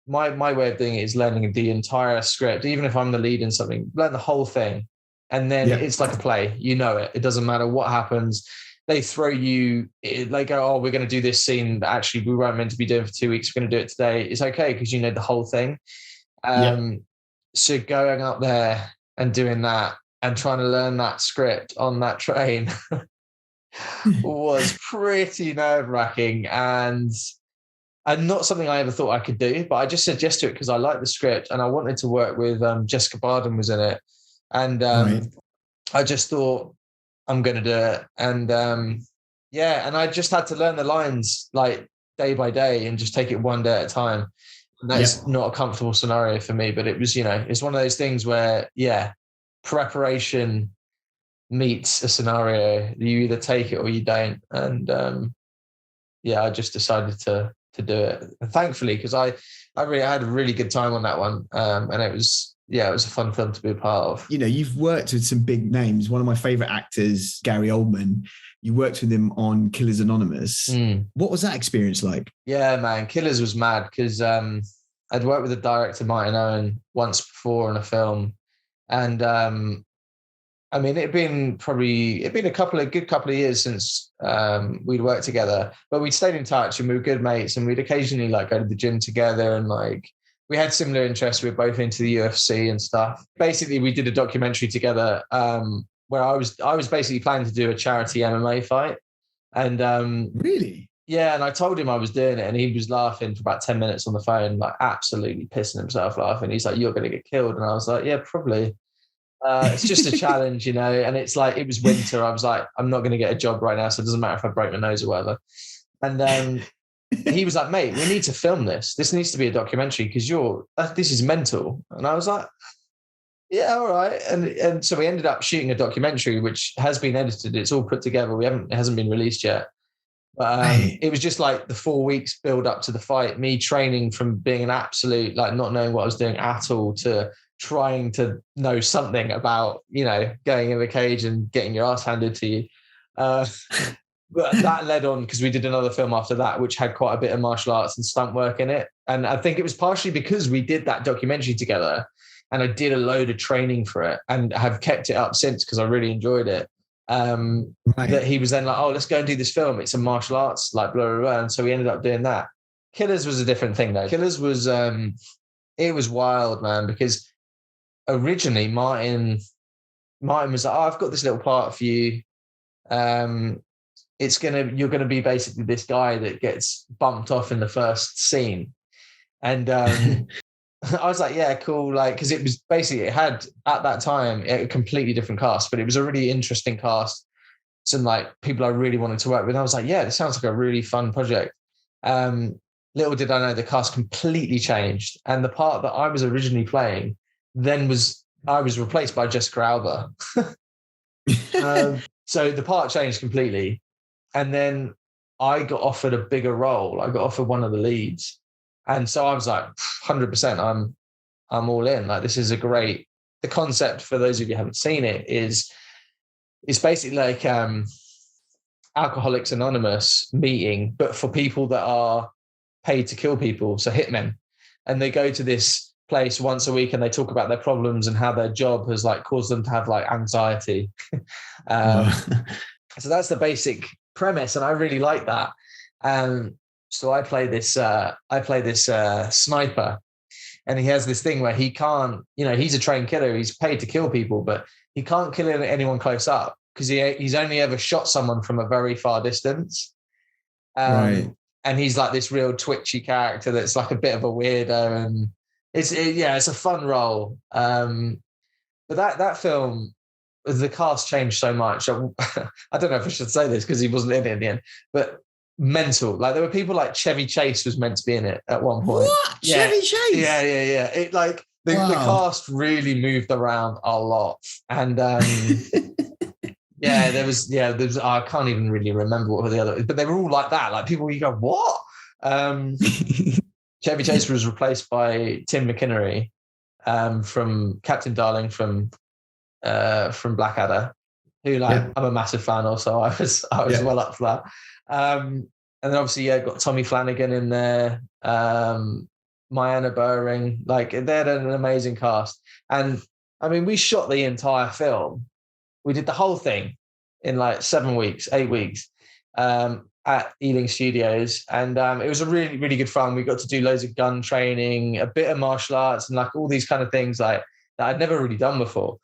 my way of doing it is learning the entire script. Even if I'm the lead in something, learn the whole thing. And then it's like a play, it doesn't matter what happens. They throw you, they go, oh, we're going to do this scene that actually we weren't meant to be doing for 2 weeks. We're going to do it today. It's okay, because you know the whole thing. So going up there and doing that and trying to learn that script on that train was pretty nerve-wracking and not something I ever thought I could do, but I just said yes to it because I liked the script and I wanted to work with Jessica Barden was in it. And I just thought, I'm going to do it. And and I just had to learn the lines like day by day and just take it one day at a time. And that's not a comfortable scenario for me, but it was, it's one of those things where, preparation meets a scenario. You either take it or you don't. And I just decided to do it. And thankfully, because I had a really good time on that one. And it was a fun film to be a part of.
You've worked with some big names. One of my favorite actors, Gary Oldman, you worked with him on Killers Anonymous. What was that experience like? Yeah,
man, Killers was mad because I'd worked with the director, Martin Owen, once before in a film. And I mean, it'd been a good couple of years since we'd worked together, but we'd stayed in touch and we were good mates, and we'd occasionally like go to the gym together, and like we had similar interests. We were both into the UFC and stuff. Basically, we did a documentary together where I was basically planning to do a charity MMA fight. And
really?
yeah, and I told him I was doing it, and he was laughing for about 10 minutes on the phone, like absolutely pissing himself laughing. He's like, "You're going to get killed." And I was like, "Yeah, probably. It's just a challenge, you know." And it's like, it was winter. I was like, "I'm not going to get a job right now, so it doesn't matter if I break my nose or whatever." And he was like, "Mate, we need to film this. This needs to be a documentary because this is mental." And I was like, "Yeah, all right." And so we ended up shooting a documentary, which has been edited. It's all put together. It hasn't been released yet. But it was just like the 4 weeks build up to the fight, me training from being an absolute, like not knowing what I was doing at all, to trying to know something about, you know, going in the cage and getting your ass handed to you. But that led on because we did another film after that, which had quite a bit of martial arts and stunt work in it. And I think it was partially because we did that documentary together and I did a load of training for it and have kept it up since because I really enjoyed it. That he was then like, "Oh, let's go and do this film. It's a martial arts, like blah, blah, blah." And so we ended up doing that. Killers was a different thing though. Killers was, it was wild, man, because originally Martin was like, "Oh, I've got this little part for you. You're going to be basically this guy that gets bumped off in the first scene." And I was like, "Yeah, cool." Like, because it was basically, it had at that time a completely different cast, but it was a really interesting cast. Some like people I really wanted to work with. I was like, "Yeah, this sounds like a really fun project." Little did I know the cast completely changed, and the part that I was originally playing I was replaced by Jessica Alba. So the part changed completely, and then I got offered a bigger role. I got offered one of the leads. And so I was like, 100%, I'm all in. Like, this is the concept, for those of you who haven't seen it, is it's basically like Alcoholics Anonymous meeting, but for people that are paid to kill people, so hitmen. And they go to this place once a week and they talk about their problems and how their job has like caused them to have like anxiety. So that's the basic premise, and I really like that. So I play this sniper, and he has this thing where he can't, you know, he's a trained killer. He's paid to kill people, but he can't kill anyone close up because he's only ever shot someone from a very far distance.
Right.
And he's like this real twitchy character that's like a bit of a weirdo, and it's a fun role. But that film, the cast changed so much. I don't know if I should say this because he wasn't in it in the end, but mental. Like, there were people like Chevy Chase was meant to be in it at one point.
What?
Yeah.
Chevy Chase?
Yeah. It like the cast really moved around a lot, and there was I can't even really remember what were the other, but they were all like that. Like, people, you go, what? Chevy Chase was replaced by Tim McInnery from Captain Darling from Blackadder, who I'm a massive fan of, so I was well up for that. And then obviously, got Tommy Flanagan in there, Myanna Burring. Like, they had an amazing cast. And I mean, we shot the entire film. We did the whole thing in like 8 weeks at Ealing Studios. And it was a really, really good fun. We got to do loads of gun training, a bit of martial arts, and like all these kind of things like that I'd never really done before.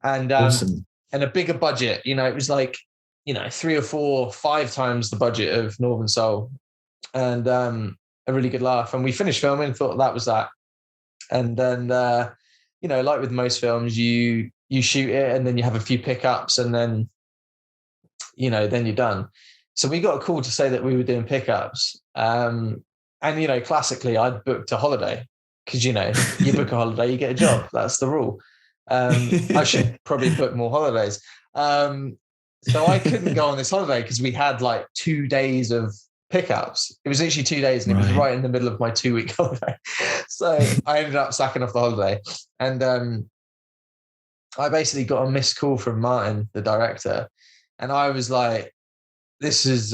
And
awesome.
And a bigger budget. You know, it was like, 3 or 4, 5 times the budget of Northern Soul, and a really good laugh. And we finished filming and thought that was that. And then, like with most films, you shoot it and then you have a few pickups and then, then you're done. So we got a call to say that we were doing pickups. And, classically, I'd booked a holiday because, you book a holiday, you get a job. That's the rule. I should probably book more holidays. So I couldn't go on this holiday because we had like 2 days of pickups. It was literally 2 days, and it was right in the middle of my 2-week holiday. So I ended up sacking off the holiday. And I basically got a missed call from Martin, the director. And I was like, this is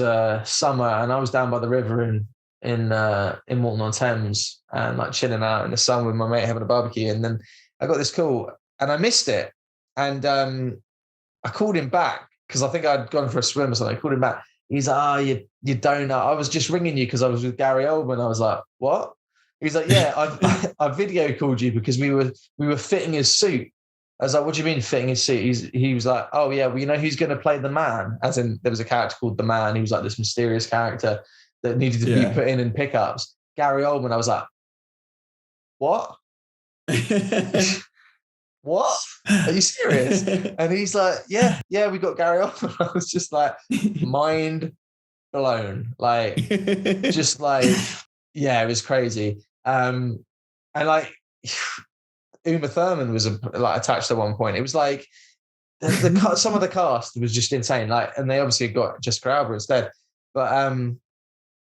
summer, and I was down by the river in Walton-on-Thames and like chilling out in the sun with my mate having a barbecue. And then I got this call, and I missed it. And I called him back because I think I'd gone for a swim or something. I called him back. He's like, "Oh, you don't know. I was just ringing you because I was with Gary Oldman." I was like, "What?" He's like, "Yeah, I video called you because we were fitting his suit." I was like, "What do you mean fitting his suit?" He was like, "Oh yeah, well, you know who's going to play the man?" As in, there was a character called the Man. He was like this mysterious character that needed to be put in pickups. Gary Oldman. I was like, "What? What? Are you serious?" And he's like, "Yeah, we got Gary Oldman." I was just like, mind blown, like, just like, yeah, it was crazy. And like, Uma Thurman was like attached at one point. It was like some of the cast was just insane. Like, and they obviously got Jessica Alba instead. But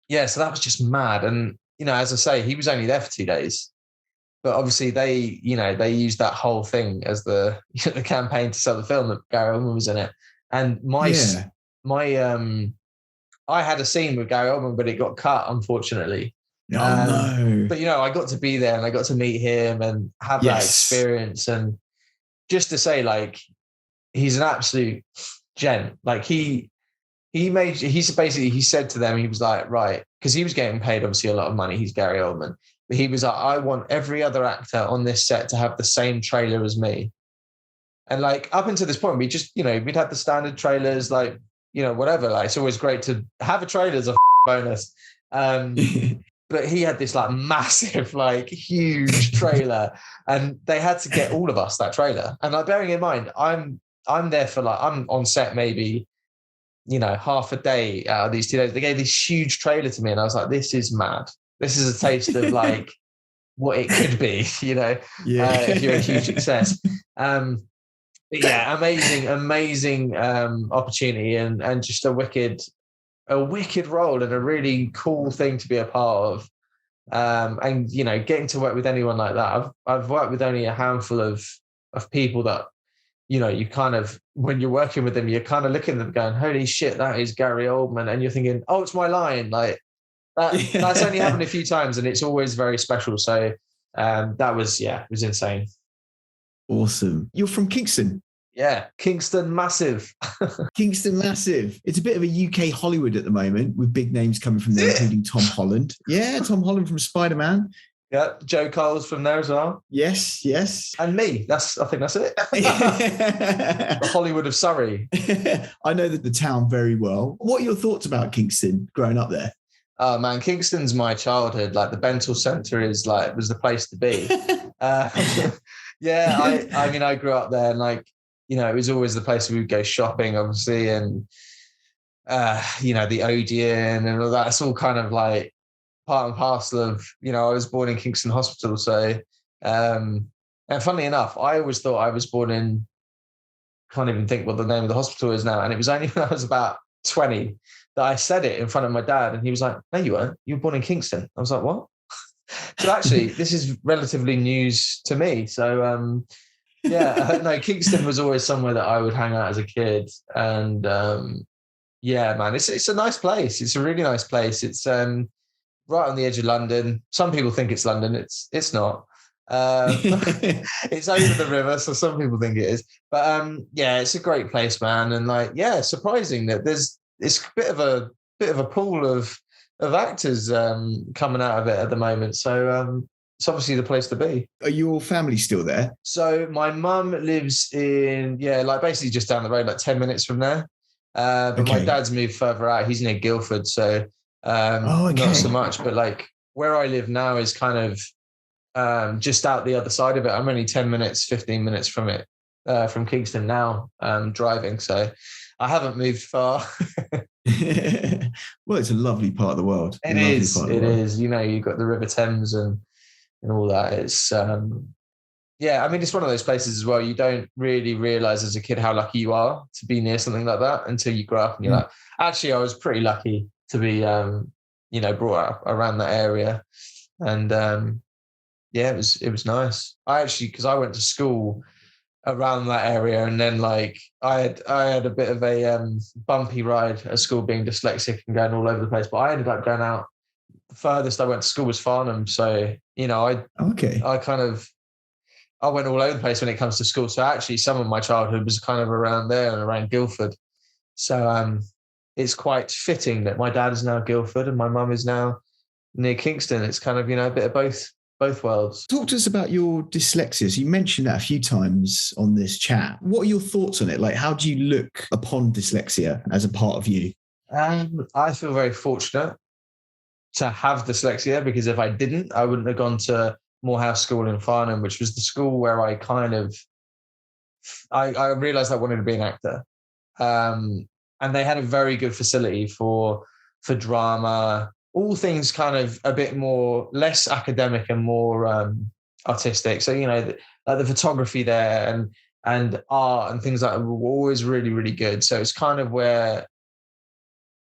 yeah, so that was just mad. And as I say, he was only there for 2 days. But obviously they used that whole thing as the campaign to sell the film that Gary Oldman was in it. And I had a scene with Gary Oldman, but it got cut, unfortunately.
No.
But I got to be there and I got to meet him and have that experience. And just to say, like, he's an absolute gent. Like he said to them, he was like, right, because he was getting paid obviously a lot of money. He's Gary Oldman. But he was like, I want every other actor on this set to have the same trailer as me. And like up until this point, we just, we'd had the standard trailers, like, whatever. Like, it's always great to have a trailer as a bonus. But he had this like massive, like huge trailer, and they had to get all of us that trailer. And like, bearing in mind, I'm there for like, I'm on set maybe, half a day out of these 2 days. They gave this huge trailer to me, and I was like, this is mad. This is a taste of like what it could be, if you're a huge success. But yeah, amazing opportunity and just a wicked role and a really cool thing to be a part of. And getting to work with anyone like that. I've worked with only a handful of people that, you kind of, when you're working with them, you're kind of looking at them going, holy shit, that is Gary Oldman. And you're thinking, oh, it's my line. Like that's only happened a few times and it's always very special. So that was, it was insane.
Awesome. You're from Kingston?
Yeah, Kingston massive.
Kingston massive. It's a bit of a UK Hollywood at the moment with big names coming from there, including Tom Holland. Yeah, Tom Holland from Spider-Man.
Yeah, Joe Cole's from there as well.
Yes.
And me. I think that's it. The Hollywood of Surrey.
I know the town very well. What are your thoughts about Kingston growing up there?
Oh man, Kingston's my childhood. Like the Bental Centre was the place to be. Yeah, I mean, I grew up there and like, it was always the place we would go shopping, obviously. And, the Odeon and all that. It's all kind of like part and parcel of, I was born in Kingston Hospital. So, and funnily enough, I always thought I was born in, can't even think what the name of the hospital is now. And it was only when I was about 20 that I said it in front of my dad. And he was like, no, you weren't. You were born in Kingston. I was like, what? So actually, this is relatively news to me. So, no, Kingston was always somewhere that I would hang out as a kid. And yeah, man, it's a nice place. It's a really nice place. It's right on the edge of London. Some people think it's London. It's not. It's over the river, so some people think it is. But yeah, it's a great place, man. And like, yeah, surprising that it's a bit of a pool of actors coming out of it at the moment. So it's obviously the place to be.
Are your family still there? So
my mum lives in, like basically just down the road, like 10 minutes from there. But my dad's moved further out. He's near Guildford, so not so much. But like where I live now is kind of just out the other side of it. I'm only 10 minutes, 15 minutes from it, from Kingston now, driving. So I haven't moved far.
Well, it's a lovely part of the world.
It is. You've got the River Thames and all that. It's I mean, it's one of those places as well. You don't really realize as a kid how lucky you are to be near something like that until you grow up and you're like, actually, I was pretty lucky to be, brought up around that area. And it was nice. Because I went to school around that area, and then like I had a bit of a bumpy ride at school, being dyslexic and going all over the place. But I ended up going out. The furthest I went to school was Farnham, so I I went all over the place when it comes to school. So actually some of my childhood was kind of around there and around Guildford. So it's quite fitting that my dad is now Guildford and my mum is now near Kingston. It's kind of, a bit of both worlds.
Talk to us about your dyslexia. So you mentioned that a few times on this chat. What are your thoughts on it? Like, how do you look upon dyslexia as a part of you?
I feel very fortunate to have dyslexia, because if I didn't, I wouldn't have gone to Morehouse School in Farnham, which was the school where I I realized I wanted to be an actor. And they had a very good facility for drama, all things kind of a bit more, less academic and more artistic. So, like the photography there and art and things like that were always really, really good. So it's kind of where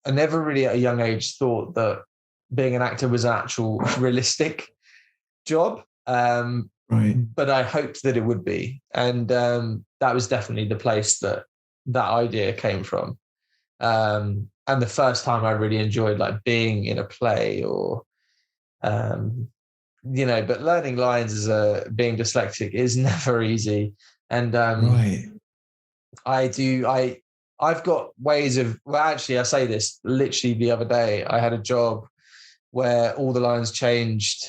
I never really at a young age thought that being an actor was an actual realistic job.
Right.
But I hoped that it would be. And that was definitely the place that idea came from. And the first time I really enjoyed like being in a play or, but learning lines as being dyslexic is never easy. And
right.
I've got ways of, well, actually I say this literally the other day, I had a job where all the lines changed.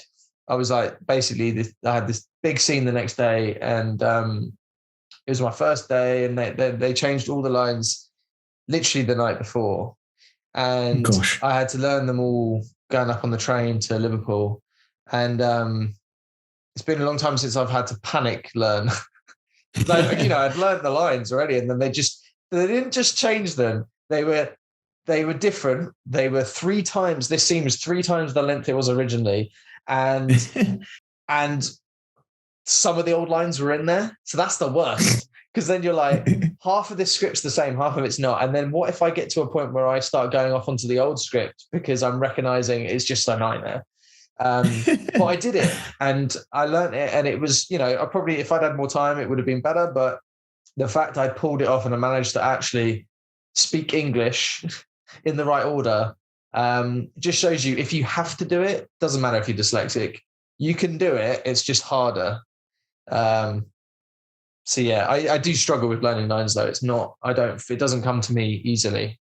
I was like, basically I had this big scene the next day and it was my first day and they changed all the lines literally the night before. And
Gosh.
I had to learn them all going up on the train to Liverpool. And it's been a long time since I've had to panic learn. Like, I'd learned the lines already and then they didn't just change them. They were different. They were this scene was 3 times the length it was originally. And and some of the old lines were in there. So that's the worst. Because then you're like, half of this script's the same, half of it's not. And then what if I get to a point where I start going off onto the old script because I'm recognizing it's just a nightmare? But I did it and I learned it. And it was, I probably, if I'd had more time, it would have been better. But the fact I pulled it off and I managed to actually speak English in the right order just shows you if you have to do it, doesn't matter if you're dyslexic, you can do it. It's just harder. So yeah, I do struggle with learning lines though. It doesn't come to me easily.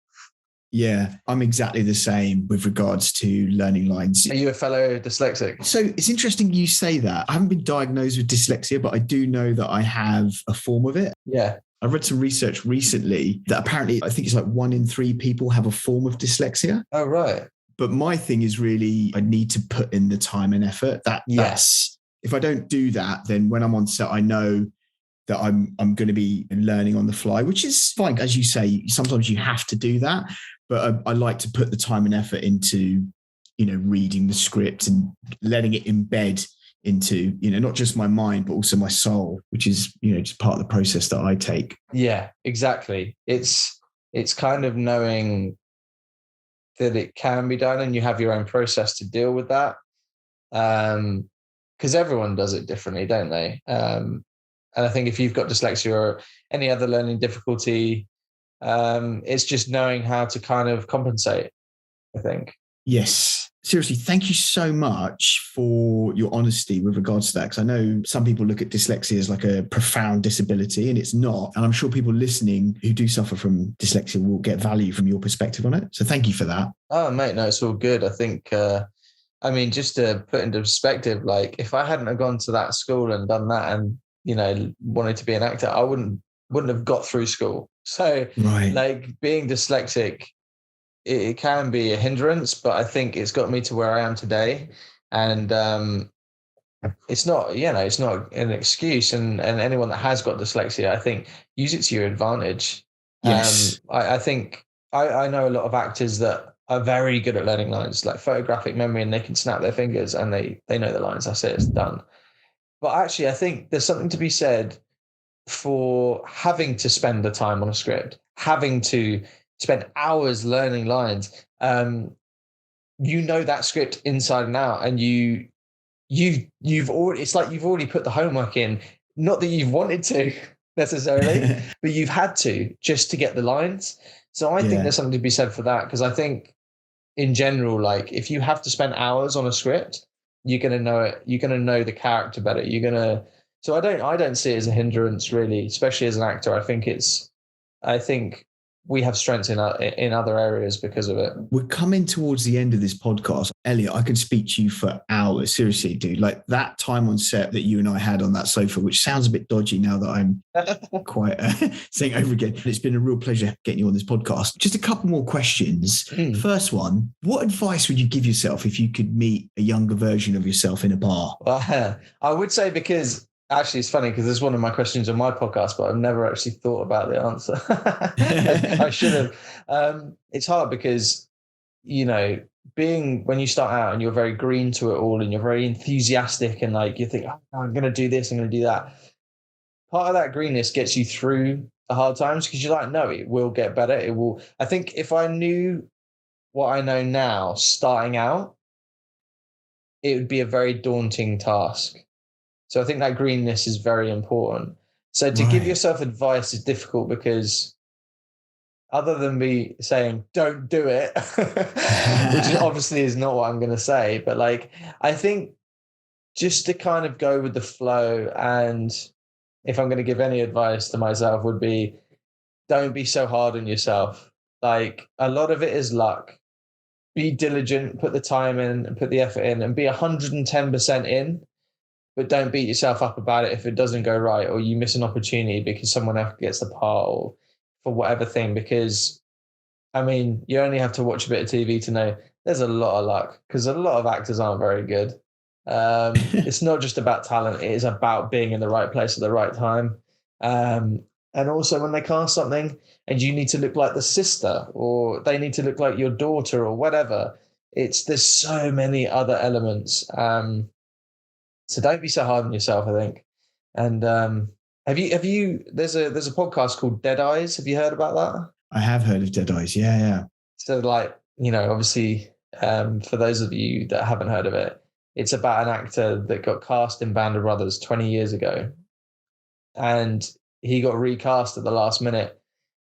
Yeah, I'm exactly the same with regards to learning lines.
Are you a fellow dyslexic?
So it's interesting you say that. I haven't been diagnosed with dyslexia, but I do know that I have a form of it.
Yeah.
I read some research recently that apparently I think it's like 1 in 3 people have a form of dyslexia.
Oh, right.
But my thing is really, I need to put in the time and effort. That's if I don't do that, then when I'm on set, I know that I'm going to be learning on the fly, which is fine. As you say, sometimes you have to do that. But I like to put the time and effort into, reading the script and letting it embed into, not just my mind, but also my soul, which is, just part of the process that I take. Yeah,
exactly. It's kind of knowing that it can be done and you have your own process to deal with that. Because everyone does it differently, don't they? And I think if you've got dyslexia or any other learning difficulty, it's just knowing how to kind of compensate, I think.
Yes. Seriously, thank you so much for your honesty with regards to that. Because I know some people look at dyslexia as like a profound disability and it's not. And I'm sure people listening who do suffer from dyslexia will get value from your perspective on it. So thank you for that.
Oh, mate, no, it's all good. I think, just to put into perspective, like if I hadn't have gone to that school and done that and, wanted to be an actor, I wouldn't have got through school. So like being dyslexic, it can be a hindrance, but I think it's got me to where I am today. And it's not, it's not an excuse. And anyone that has got dyslexia, I think, use it to your advantage.
Yes.
I think I know a lot of actors that are very good at learning lines, like photographic memory, and they can snap their fingers and they know the lines. That's it, it's done. But actually, I think there's something to be said for having to spend the time on a script, having to spend hours learning lines. That script inside and out, and you've already, it's like you've already put the homework in. Not that you've wanted to necessarily, but you've had to just to get the lines. So I think there's something to be said for that, because I think in general, like if you have to spend hours on a script, you're going to know it. You're going to know the character better. You're going to So I don't see it as a hindrance really, especially as an actor. I think we have strengths in other areas because of it.
We're coming towards the end of this podcast. Elliot, I could speak to you for hours. Seriously, dude. Like that time on set that you and I had on that sofa, which sounds a bit dodgy now that I'm quite saying over again. It's been a real pleasure getting you on this podcast. Just a couple more questions. First one, what advice would you give yourself if you could meet a younger version of yourself in a bar?
Well, I would say, because actually it's funny because this is one of my questions on my podcast, but I've never actually thought about the answer. I should have. It's hard because, you know, when you start out and you're very green to it all and you're very enthusiastic and like you think, oh, I'm going to do this, I'm going to do that. Part of that greenness gets you through the hard times because you're like, no, it will get better. It will. I think if I knew what I know now starting out, it would be a very daunting task. So I think that greenness is very important. So to give yourself advice is difficult because other than me saying, don't do it, which obviously is not what I'm going to say, but like, I think just to kind of go with the flow, and if I'm going to give any advice to myself would be, don't be so hard on yourself. Like a lot of it is luck. Be diligent, put the time in and put the effort in and be 110% in. But don't beat yourself up about it if it doesn't go right or you miss an opportunity because someone else gets the part or for whatever thing. Because, I mean, you only have to watch a bit of TV to know there's a lot of luck because a lot of actors aren't very good. It's not just about talent. It is about being in the right place at the right time. And also when they cast something and you need to look like the sister or they need to look like your daughter or whatever, there's so many other elements. So don't be so hard on yourself, I think. And have you? There's a podcast called Dead Eyes. Have you heard about that?
I have heard of Dead Eyes. Yeah.
So like, you know, obviously, for those of you that haven't heard of it, it's about an actor that got cast in Band of Brothers 20 years ago, and he got recast at the last minute.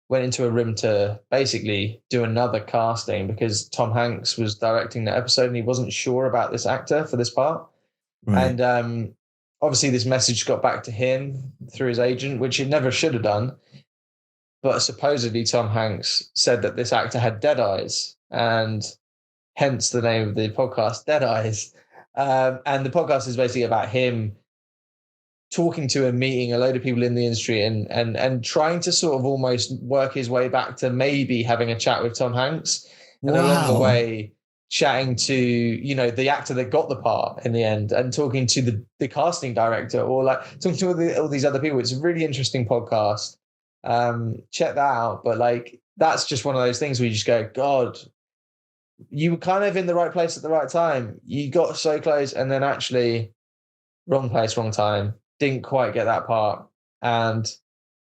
Went into a room to basically do another casting because Tom Hanks was directing the episode and he wasn't sure about this actor for this part. Right. And obviously this message got back to him through his agent, which it never should have done. But supposedly Tom Hanks said that this actor had dead eyes, and hence the name of the podcast, Dead Eyes. And the podcast is basically about him talking to and meeting a load of people in the industry and trying to sort of almost work his way back to maybe having a chat with Tom Hanks. And along the way, chatting to, you know, the actor that got the part in the end and talking to the casting director or like talking to all these other people. It's a really interesting podcast. Check that out. But like, that's just one of those things where you just go, God, you were kind of in the right place at the right time. You got so close and then actually wrong place, wrong time. Didn't quite get that part. And,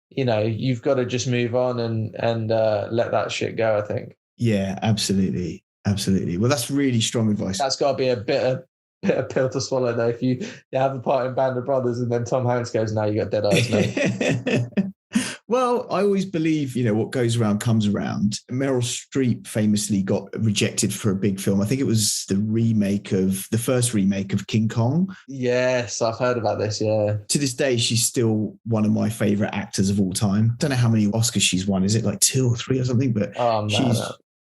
you know, you've got to just move on and let that shit go, I think.
Yeah, absolutely. Absolutely. Well, that's really strong advice.
That's got to be a bit of pill to swallow, though. If you have a part in Band of Brothers and then Tom Hanks goes, "No, you got dead eyes, mate."
Well, I always believe, you know, what goes around comes around. Meryl Streep famously got rejected for a big film. I think it was the first remake of King Kong.
Yes, I've heard about this, yeah.
To this day, she's still one of my favorite actors of all time. I don't know how many Oscars she's won. Is it like 2 or 3 or something? But
no.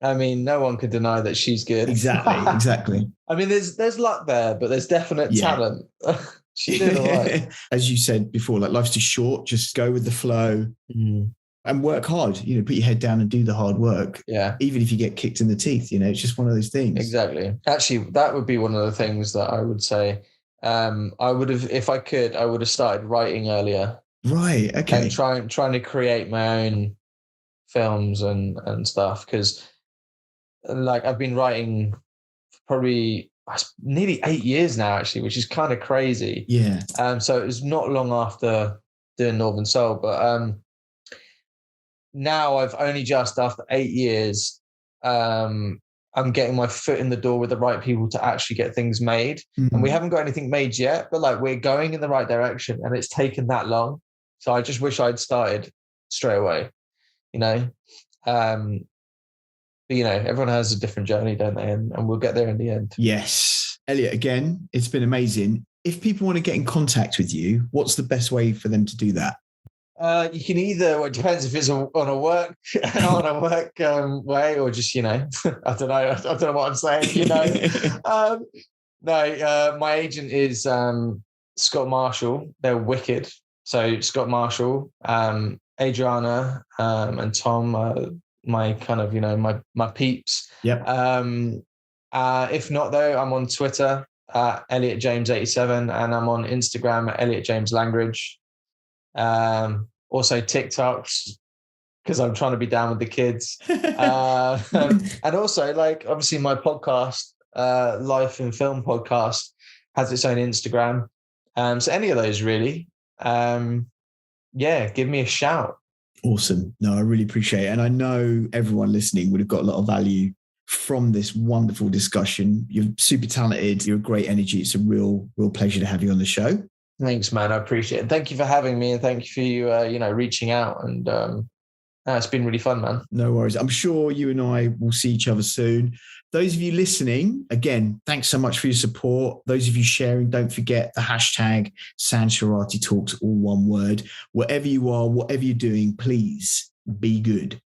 I mean, no one could deny that she's good.
Exactly.
I mean, there's luck there, but there's definite talent. She did all right.
As you said before, like life's too short. Just go with the flow and work hard. You know, put your head down and do the hard work.
Yeah.
Even if you get kicked in the teeth, you know, it's just one of those things.
Exactly. Actually, that would be one of the things that I would say. I would have, if I could, I would have started writing earlier.
Right. Okay.
And trying to create my own films and stuff, because like I've been writing probably nearly 8 years now, actually, which is kind of crazy.
Yeah.
So it was not long after doing Northern Soul, but now I've only just after 8 years, I'm getting my foot in the door with the right people to actually get things made. And we haven't got anything made yet, but like we're going in the right direction, and it's taken that long. So I just wish I'd started straight away, you know. But, you know, everyone has a different journey, don't they? And we'll get there in the end.
Yes. Elliot, again, it's been amazing. if people want to get in contact with you, what's the best way for them to do that?
You can either, well, it depends if it's on a work way, or just, I don't know what I'm saying, No, my agent is Scott Marshall. They're wicked. So Scott Marshall, Adriana, and Tom, my kind of, my peeps.
Yep.
If not though, I'm on Twitter Elliot James 87, and I'm on Instagram at Elliot James Langridge. Also TikToks, because I'm trying to be down with the kids. And also, like, obviously my podcast, Life and Film Podcast, has its own Instagram. So any of those really, give me a shout.
Awesome. No, I really appreciate it. And I know everyone listening would have got a lot of value from this wonderful discussion. You're super talented. You're a great energy. It's a real pleasure to have you on the show.
Thanks, man. I appreciate it. Thank you for having me, and thank you for you, reaching out. And it's been really fun, man.
No worries. I'm sure you and I will see each other soon. Those of you listening, again, thanks so much for your support. Those of you sharing, don't forget the hashtag Sanj Surati Talks, all one word. Wherever you are, whatever you're doing, please be good.